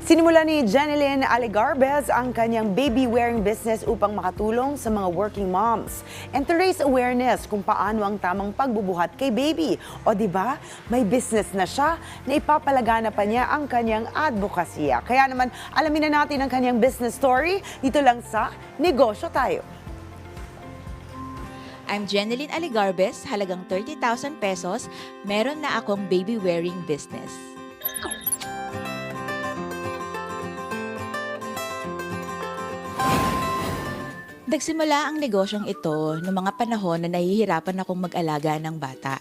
Sinimula ni Jeneline Aligarbez ang kanyang baby-wearing business upang makatulong sa mga working moms and to raise awareness kung paano ang tamang pagbubuhat kay baby. O di ba, may business na siya na ipapalagana pa niya ang kanyang advokasya. Kaya naman, alamin na natin ang kanyang business story dito lang sa Negosyo Tayo. I'm Jeneline Aligarbez, halagang 30,000 pesos, meron na akong baby-wearing business. Nagsimula ang negosyong ito noong mga panahon na nahihirapan akong mag-alaga ng bata.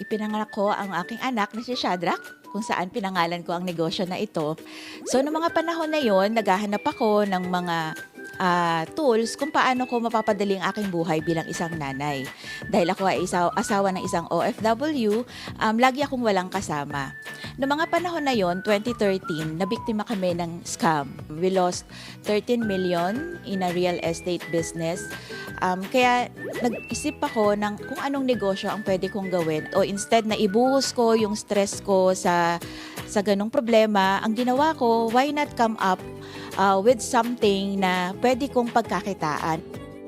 Ipinanganak ko ang aking anak na si Shadrach, kung saan pinangalan ko ang negosyo na ito. So noong mga panahon na yon, naghahanap ako ng mga tools kung paano ko mapapadali ang aking buhay bilang isang nanay. Dahil ako ay asawa ng isang OFW, lagi akong walang kasama. Noong mga panahon na yon, 2013, nabiktima kami ng scam. We lost 13 million in a real estate business. Kaya nag-isip ako ng kung anong negosyo ang pwede kong gawin. O instead na ibuhos ko yung stress ko sa ganong problema, ang ginawa ko, why not come up with something na pwede kong pagkakitaan.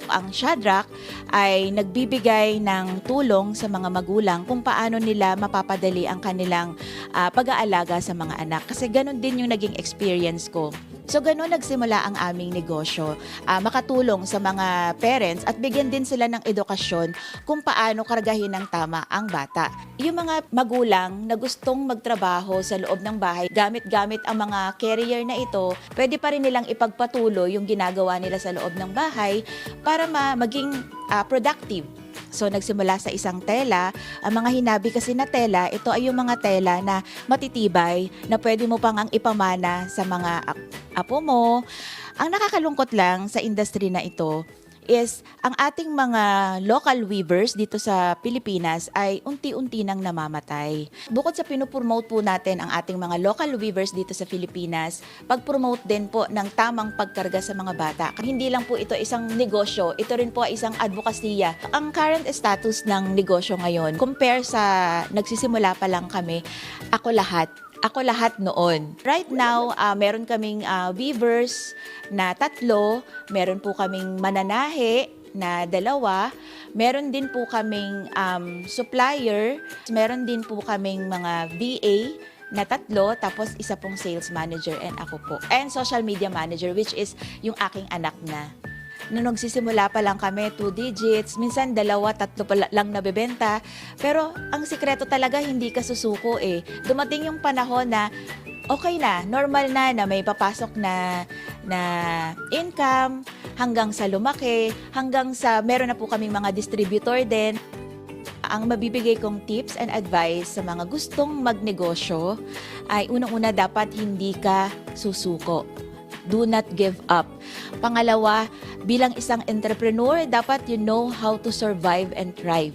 Ang Shadrach ay nagbibigay ng tulong sa mga magulang kung paano nila mapapadali ang kanilang pag-aalaga sa mga anak. Kasi ganun din yung naging experience ko. So ganun nagsimula ang aming negosyo, makatulong sa mga parents at bigyan din sila ng edukasyon kung paano kargahin ng tama ang bata. Yung mga magulang na gustong magtrabaho sa loob ng bahay, gamit-gamit ang mga carrier na ito, pwede pa rin nilang ipagpatuloy yung ginagawa nila sa loob ng bahay para maging productive. So nagsimula sa isang tela. Ang mga hinabi kasi na tela, ito ay yung mga tela na matitibay na pwede mo pang ang ipamana sa mga apo mo. Ang nakakalungkot lang sa industry na ito is ang ating mga local weavers dito sa Pilipinas ay unti-unti nang namamatay. Bukod sa pinopromote po natin ang ating mga local weavers dito sa Pilipinas, pag-promote din po ng tamang pagkarga sa mga bata. Hindi lang po ito isang negosyo, ito rin po ay isang advokasya. Ang current status ng negosyo ngayon, compare sa nagsisimula pa lang kami, ako lahat noon. Right now, meron kaming weavers na 3, meron po kaming mananahe na 2, meron din po kaming supplier, meron din po kaming mga VA na 3, tapos isa pong sales manager and ako po. And social media manager, which is yung aking anak na. Nung nagsisimula pa lang kami, 2 digits, minsan 2, 3 pa lang nabebenta. Pero ang sikreto talaga, hindi ka susuko eh. Dumating yung panahon na okay na, normal na may papasok na income, hanggang sa lumaki, hanggang sa meron na po kaming mga distributor din. Ang mabibigay kong tips and advice sa mga gustong magnegosyo ay unang-una dapat hindi ka susuko. Do not give up. Pangalawa, bilang isang entrepreneur, dapat you know how to survive and thrive.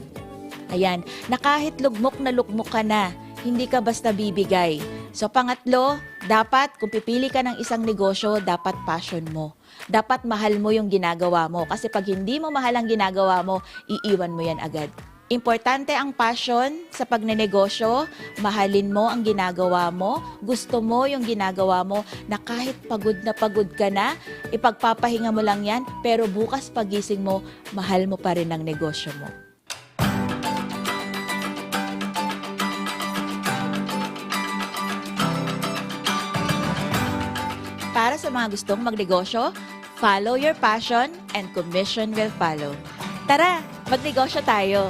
Ayan, na kahit lugmok ka na, hindi ka basta bibigay. So pangatlo, dapat kung pipili ka ng isang negosyo, dapat passion mo. Dapat mahal mo yung ginagawa mo. Kasi pag hindi mo mahal ang ginagawa mo, iiwan mo yan agad. Importante ang passion sa pagnenegosyo, mahalin mo ang ginagawa mo, gusto mo yung ginagawa mo, na kahit pagod ka na, ipagpapahinga mo lang yan, pero bukas pagising mo, mahal mo pa rin ang negosyo mo. Para sa mga gustong magnegosyo, follow your passion and commission will follow. Tara, magnegosyo tayo!